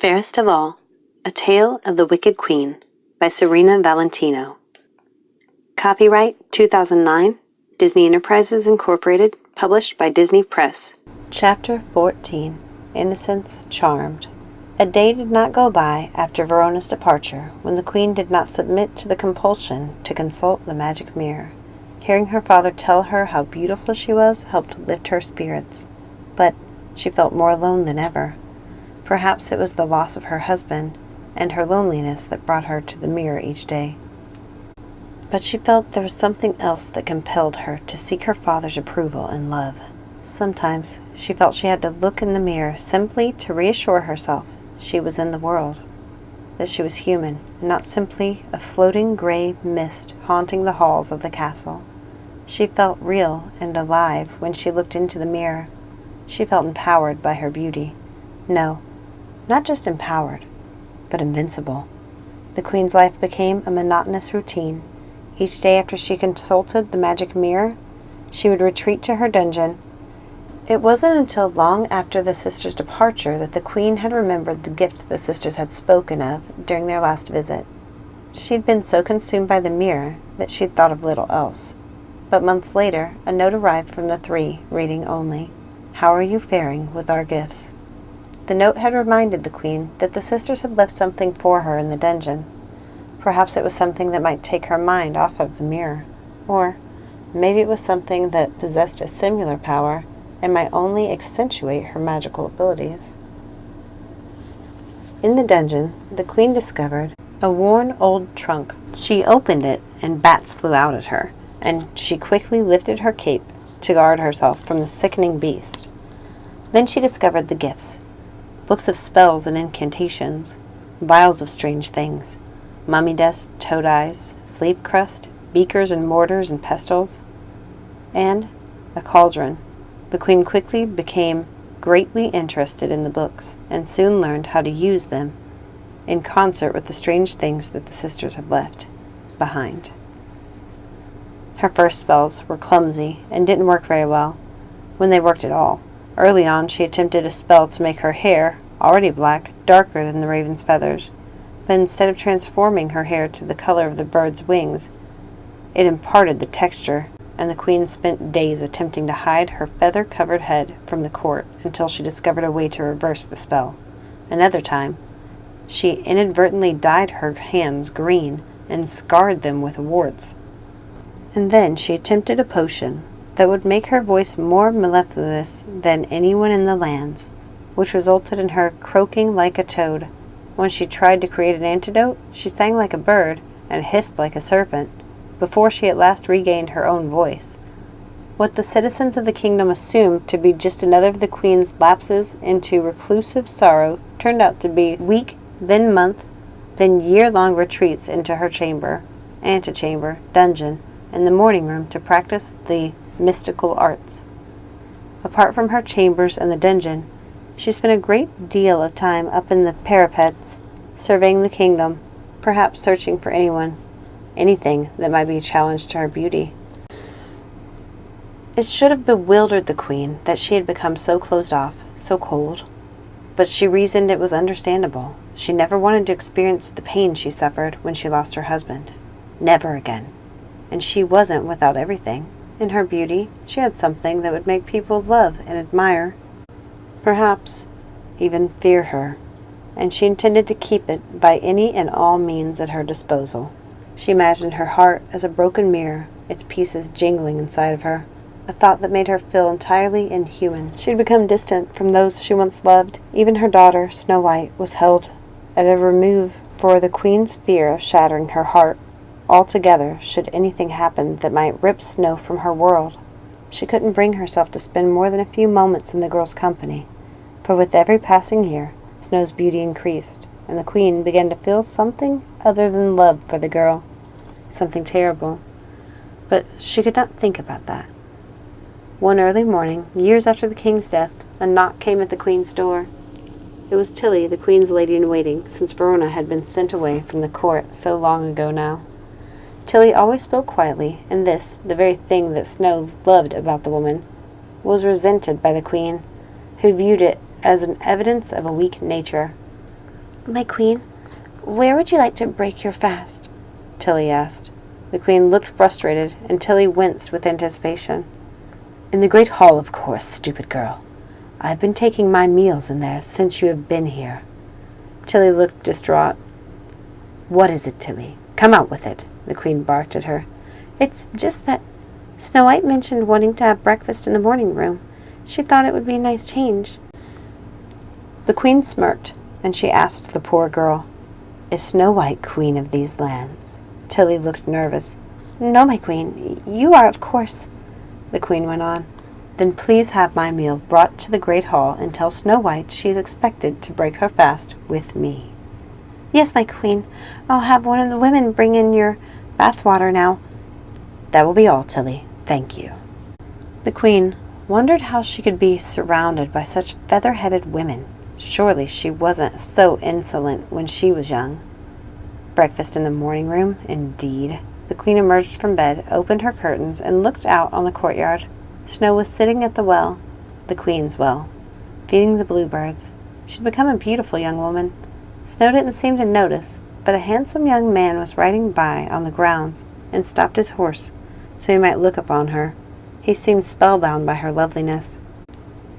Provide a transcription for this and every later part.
Fairest of All, A Tale of the Wicked Queen by Serena Valentino. Copyright 2009, Disney Enterprises Incorporated, published by Disney Press. Chapter 14, Innocence Charmed. A day did not go by after Verona's departure when the queen did not submit to the compulsion to consult the magic mirror. Hearing her father tell her how beautiful she was helped lift her spirits, but she felt more alone than ever. Perhaps it was the loss of her husband and her loneliness that brought her to the mirror each day. But she felt there was something else that compelled her to seek her father's approval and love. Sometimes she felt she had to look in the mirror simply to reassure herself she was in the world, that she was human, and not simply a floating gray mist haunting the halls of the castle. She felt real and alive when she looked into the mirror. She felt empowered by her beauty. No, not just empowered, but invincible. The queen's life became a monotonous routine. Each day after she consulted the magic mirror, she would retreat to her dungeon. It wasn't until long after the sisters' departure that the queen had remembered the gift the sisters had spoken of during their last visit. She'd been so consumed by the mirror that she'd thought of little else. But months later, a note arrived from the three, reading only, "How are you faring with our gifts?" The note had reminded the queen that the sisters had left something for her in the dungeon. Perhaps it was something that might take her mind off of the mirror. Or maybe it was something that possessed a similar power and might only accentuate her magical abilities. In the dungeon, the queen discovered a worn old trunk. She opened it and bats flew out at her, and she quickly lifted her cape to guard herself from the sickening beast. Then she discovered the gifts. Books of spells and incantations, vials of strange things, mummy dust, toad eyes, sleep crust, beakers and mortars and pestles, and a cauldron. The queen quickly became greatly interested in the books and soon learned how to use them in concert with the strange things that the sisters had left behind. Her first spells were clumsy and didn't work very well, when they worked at all. Early on, she attempted a spell to make her hair, already black, darker than the raven's feathers, but instead of transforming her hair to the color of the bird's wings, it imparted the texture, and the queen spent days attempting to hide her feather-covered head from the court until she discovered a way to reverse the spell. Another time, she inadvertently dyed her hands green and scarred them with warts. And then she attempted a potion that would make her voice more mellifluous than anyone in the lands, which resulted in her croaking like a toad. When she tried to create an antidote, she sang like a bird and hissed like a serpent, before she at last regained her own voice. What the citizens of the kingdom assumed to be just another of the queen's lapses into reclusive sorrow turned out to be week, then month, then year-long retreats into her chamber, antechamber, dungeon, and the morning room to practice the mystical arts. Apart from her chambers and the dungeon, she spent a great deal of time up in the parapets, surveying the kingdom, perhaps searching for anything that might be a challenge to her beauty. It should have bewildered the queen that she had become so closed off, so cold. But she reasoned it was understandable. She never wanted to experience the pain she suffered when she lost her husband. Never again. And she wasn't without everything. In her beauty, she had something that would make people love and admire, perhaps even fear her, and she intended to keep it by any and all means at her disposal. She imagined her heart as a broken mirror, its pieces jingling inside of her, a thought that made her feel entirely inhuman. She had become distant from those she once loved. Even her daughter, Snow White, was held at a remove for the queen's fear of shattering her heart altogether should anything happen that might rip Snow from her world. She couldn't bring herself to spend more than a few moments in the girl's company, for with every passing year, Snow's beauty increased, and the queen began to feel something other than love for the girl, something terrible. But she could not think about that. One early morning, years after the king's death, a knock came at the queen's door. It was Tilly, the queen's lady-in-waiting, since Verona had been sent away from the court so long ago now. Tilly always spoke quietly, and this, the very thing that Snow loved about the woman, was resented by the queen, who viewed it as an evidence of a weak nature. My queen, where would you like to break your fast? Tilly asked. The queen looked frustrated, and Tilly winced with anticipation. In the great hall, of course, stupid girl. I've been taking my meals in there since you have been here. Tilly looked distraught. What is it, Tilly? Come out with it, the queen barked at her. It's just that Snow White mentioned wanting to have breakfast in the morning room. She thought it would be a nice change. The queen smirked, and she asked the poor girl, Is Snow White queen of these lands? Tilly looked nervous. No, my queen, you are, of course, the queen went on. Then please have my meal brought to the great hall and tell Snow White she is expected to break her fast with me. Yes, my queen. I'll have one of the women bring in your bath water now. That will be all, Tilly. Thank you. The queen wondered how she could be surrounded by such feather-headed women. Surely she wasn't so insolent when she was young. Breakfast in the morning room, indeed. The queen emerged from bed, opened her curtains, and looked out on the courtyard. Snow was sitting at the well, the queen's well, feeding the bluebirds. She'd become a beautiful young woman. Snow didn't seem to notice, but a handsome young man was riding by on the grounds and stopped his horse so he might look upon her. He seemed spellbound by her loveliness.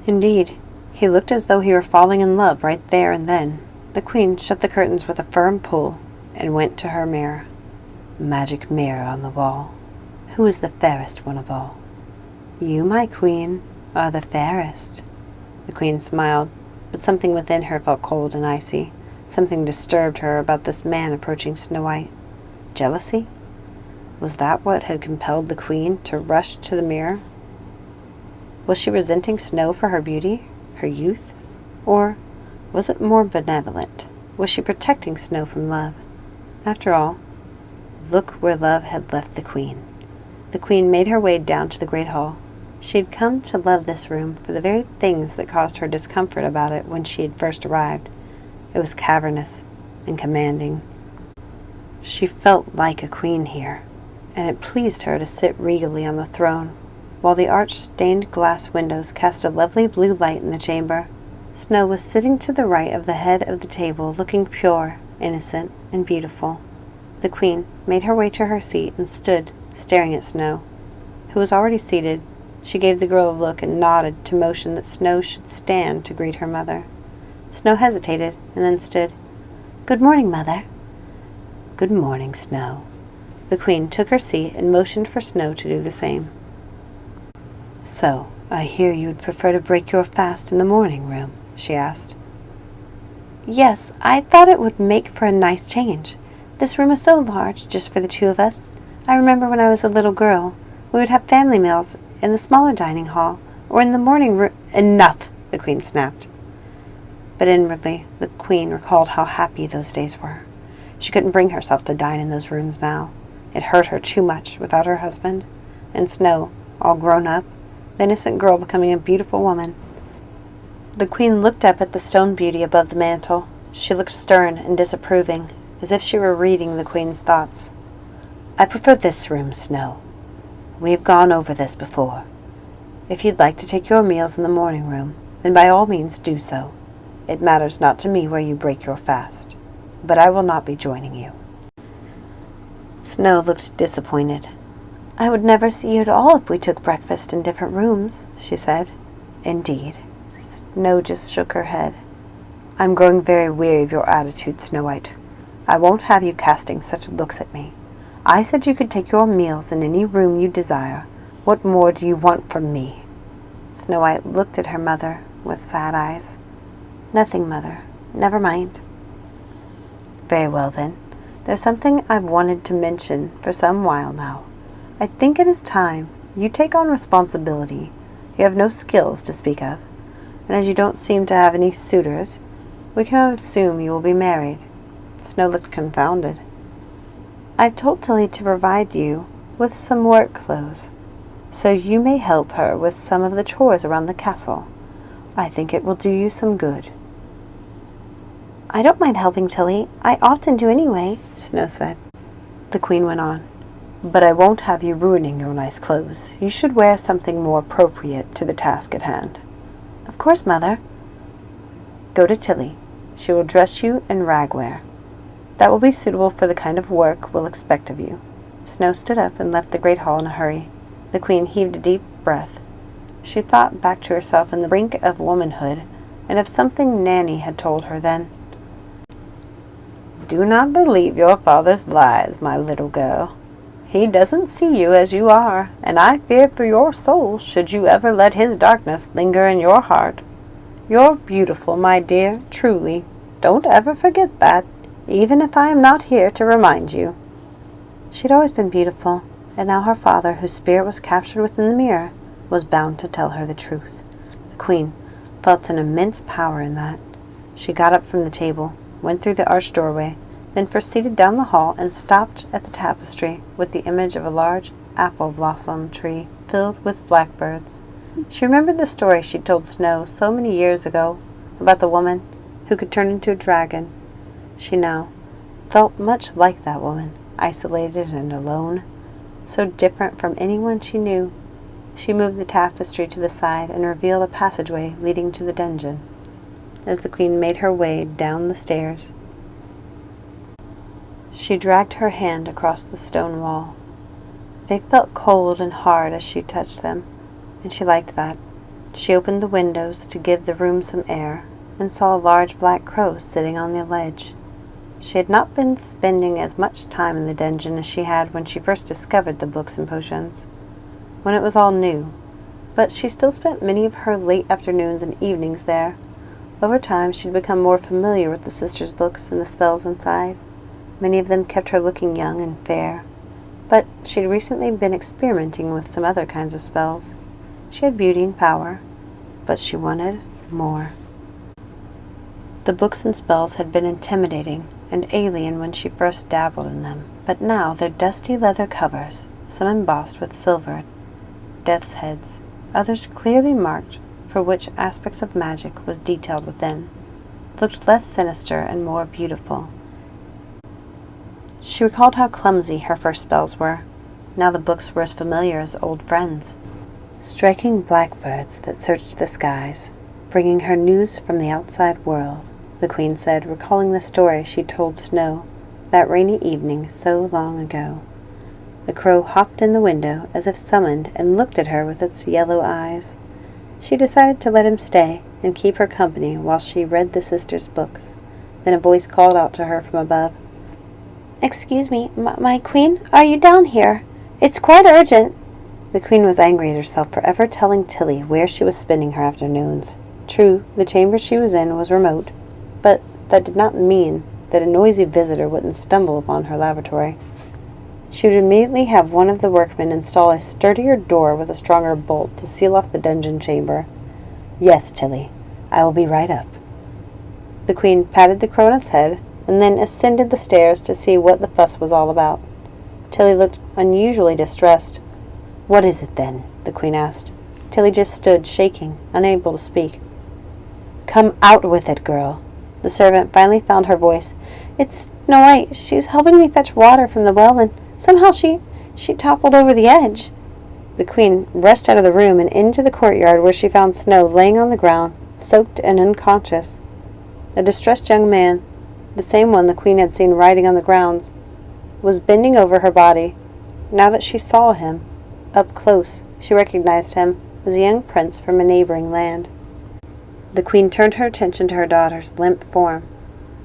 Indeed, he looked as though he were falling in love right there and then. The queen shut the curtains with a firm pull and went to her mirror. Magic mirror on the wall. Who is the fairest one of all? You, my queen, are the fairest. The queen smiled, but something within her felt cold and icy. Something disturbed her about this man approaching Snow White. Jealousy? Was that what had compelled the queen to rush to the mirror? Was she resenting Snow for her beauty, her youth? Or was it more benevolent? Was she protecting Snow from love? After all, look where love had left the queen. The queen made her way down to the great hall. She had come to love this room for the very things that caused her discomfort about it when she had first arrived. It was cavernous and commanding. She felt like a queen here, and it pleased her to sit regally on the throne, while the arched stained glass windows cast a lovely blue light in the chamber. Snow was sitting to the right of the head of the table, looking pure, innocent, and beautiful. The queen made her way to her seat and stood, staring at Snow, who was already seated. She gave the girl a look and nodded to motion that Snow should stand to greet her mother. Snow hesitated and then stood. Good morning, Mother. Good morning, Snow. The queen took her seat and motioned for Snow to do the same. So, I hear you would prefer to break your fast in the morning room, she asked. Yes, I thought it would make for a nice change. This room is so large, just for the two of us. I remember when I was a little girl, we would have family meals in the smaller dining hall, or in the morning room. Enough, the queen snapped. But inwardly, the queen recalled how happy those days were. She couldn't bring herself to dine in those rooms now. It hurt her too much without her husband, and Snow, all grown up, the innocent girl becoming a beautiful woman. The queen looked up at the stone beauty above the mantel. She looked stern and disapproving, as if she were reading the queen's thoughts. I prefer this room, Snow. We have gone over this before. If you'd like to take your meals in the morning room, then by all means do so. It matters not to me where you break your fast, but I will not be joining you. Snow looked disappointed. I would never see you at all if we took breakfast in different rooms, she said. Indeed. Snow just shook her head. I'm growing very weary of your attitude, Snow White. I won't have you casting such looks at me. I said you could take your meals in any room you desire. What more do you want from me? Snow White looked at her mother with sad eyes. Nothing, Mother. Never mind. Very well, then. There's something I've wanted to mention for some while now. I think it is time you take on responsibility. You have no skills to speak of, and as you don't seem to have any suitors, we cannot assume you will be married. Snow looked confounded. I've told Tilly to provide you with some work clothes, so you may help her with some of the chores around the castle. I think it will do you some good. I don't mind helping Tilly. I often do anyway, Snow said. The queen went on. But I won't have you ruining your nice clothes. You should wear something more appropriate to the task at hand. Of course, Mother. Go to Tilly. She will dress you in ragwear. That will be suitable for the kind of work we'll expect of you." Snow stood up and left the great hall in a hurry. The Queen heaved a deep breath. She thought back to herself in the brink of womanhood, and of something Nanny had told her then. "Do not believe your father's lies, my little girl. He doesn't see you as you are, and I fear for your soul should you ever let his darkness linger in your heart. You're beautiful, my dear, truly. Don't ever forget that, even if I am not here to remind you." She'd always been beautiful, and now her father, whose spirit was captured within the mirror, was bound to tell her the truth. The Queen felt an immense power in that. She got up from the table, went through the arched doorway, then proceeded down the hall and stopped at the tapestry with the image of a large apple blossom tree filled with blackbirds. She remembered the story she'd told Snow so many years ago about the woman who could turn into a dragon. She now felt much like that woman, isolated and alone, so different from anyone she knew. She moved the tapestry to the side and revealed a passageway leading to the dungeon. As the Queen made her way down the stairs, she dragged her hand across the stone wall. They felt cold and hard as she touched them, and she liked that. She opened the windows to give the room some air, and saw a large black crow sitting on the ledge. She had not been spending as much time in the dungeon as she had when she first discovered the books and potions, when it was all new, but she still spent many of her late afternoons and evenings there. Over time she'd become more familiar with the sisters' books and the spells inside. Many of them kept her looking young and fair, but she'd recently been experimenting with some other kinds of spells. She had beauty and power, but she wanted more. The books and spells had been intimidating and alien when she first dabbled in them, but now their dusty leather covers, some embossed with silver death's heads, others clearly marked for which aspects of magic was detailed within, looked less sinister and more beautiful. She recalled how clumsy her first spells were. Now the books were as familiar as old friends. Striking blackbirds that searched the skies, bringing her news from the outside world, the Queen said, recalling the story she told Snow that rainy evening so long ago. The crow hopped in the window as if summoned and looked at her with its yellow eyes. She decided to let him stay and keep her company while she read the sisters' books. Then a voice called out to her from above. "Excuse me, my Queen, are you down here? It's quite urgent." The Queen was angry at herself for ever telling Tilly where she was spending her afternoons. True, the chamber she was in was remote, but that did not mean that a noisy visitor wouldn't stumble upon her laboratory. She would immediately have one of the workmen install a sturdier door with a stronger bolt to seal off the dungeon chamber. "Yes, Tilly, I will be right up." The Queen patted the crow on its head, and then ascended the stairs to see what the fuss was all about. Tilly looked unusually distressed. "What is it, then?" the Queen asked. Tilly just stood, shaking, unable to speak. "Come out with it, girl." The servant finally found her voice. "It's Snow White. She's helping me fetch water from the well, and somehow she toppled over the edge." The Queen rushed out of the room and into the courtyard, where she found Snow laying on the ground, soaked and unconscious. A distressed young man, the same one the Queen had seen riding on the grounds, was bending over her body. Now that she saw him up close, she recognized him as a young prince from a neighboring land. The Queen turned her attention to her daughter's limp form,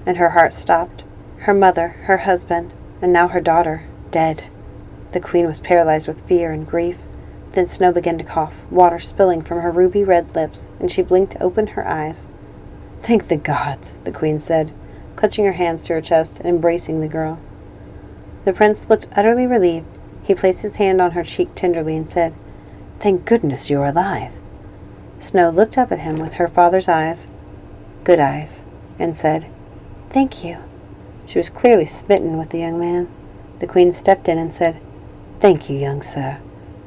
and her heart stopped. Her mother, her husband, and now her daughter, dead. The Queen was paralyzed with fear and grief. Then Snow began to cough, water spilling from her ruby-red lips, and she blinked to open her eyes. "Thank the gods," the Queen said, clutching her hands to her chest and embracing the girl. The prince looked utterly relieved. He placed his hand on her cheek tenderly and said, "Thank goodness you're alive." Snow looked up at him with her father's eyes, good eyes, and said, "Thank you." She was clearly smitten with the young man. The Queen stepped in and said, "Thank you, young sir,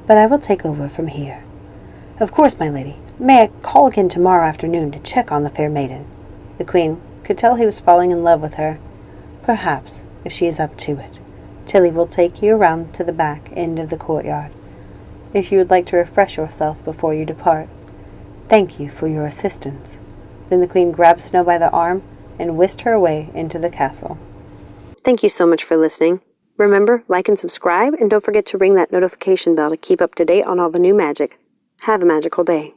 but I will take over from here." "Of course, my lady. May I call again tomorrow afternoon to check on the fair maiden?" The Queen could tell he was falling in love with her. "Perhaps, if she is up to it. Tilly will take you around to the back end of the courtyard, if you would like to refresh yourself before you depart. Thank you for your assistance." Then the Queen grabbed Snow by the arm and whisked her away into the castle. Thank you so much for listening. Remember, like and subscribe, and don't forget to ring that notification bell to keep up to date on all the new magic. Have a magical day.